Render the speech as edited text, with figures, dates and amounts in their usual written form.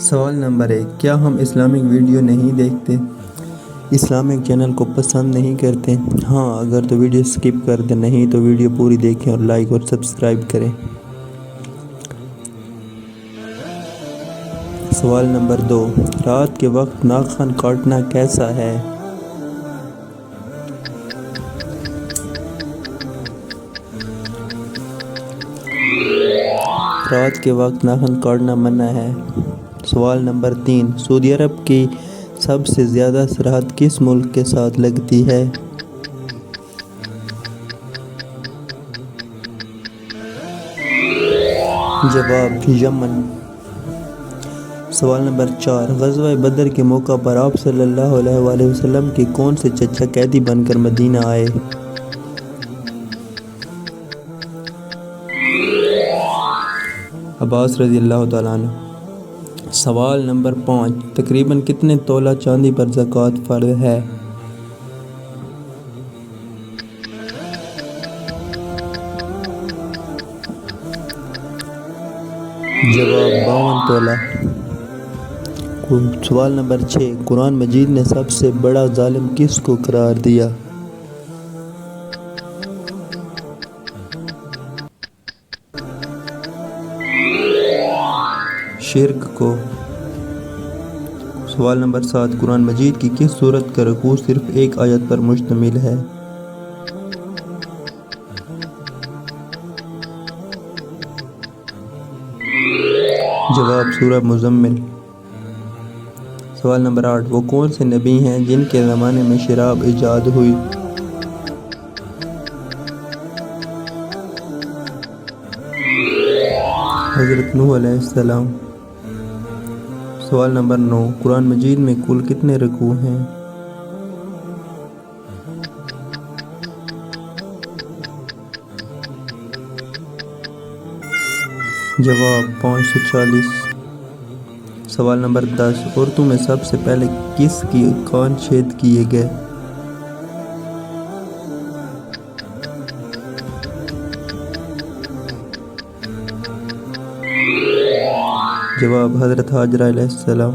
سوال نمبر 1، کیا ہم اسلامک ویڈیو نہیں دیکھتے؟ اسلامک چینل کو پسند نہیں کرتے؟ ہاں اگر تو ویڈیو سکپ کر دیں، نہیں تو ویڈیو پوری دیکھیں اور لائک اور سبسکرائب کریں۔ سوال نمبر 2، رات کے وقت ناخن کاٹنا کیسا ہے؟ رات کے وقت ناخن کاٹنا منع ہے۔ سوال نمبر 3، سعودی عرب کی سب سے زیادہ سرحد کس ملک کے ساتھ لگتی ہے؟ جواب یمن۔ سوال نمبر 4، غزوہ بدر کے موقع پر آپ صلی اللہ علیہ وآلہ وسلم کے کون سے چچا قیدی بن کر مدینہ آئے؟ عباس رضی اللہ تعالیٰ عنہ۔ سوال نمبر 5، تقریباً کتنے تولہ چاندی پر زکوٰۃ فرض ہے؟ جواب 52 تولہ۔ سوال نمبر 6، قرآن مجید نے سب سے بڑا ظالم کس کو قرار دیا؟ شرک کو۔ سوال نمبر 7، قرآن مجید کی کس سورت کا رکوع صرف ایک آیت پر مشتمل ہے؟ جواب سورہ مزمل۔ سوال نمبر 8، وہ کون سے نبی ہیں جن کے زمانے میں شراب ایجاد ہوئی؟ حضرت نوح علیہ السلام۔ سوال نمبر 9، قرآن مجید میں کل کتنے رکوع ہیں؟ جواب 540۔ سوال نمبر 10، عورتوں میں سب سے پہلے کس کی کان چھید کیے گئے؟ جواب حضرت ہاجرہ علیہ السلام۔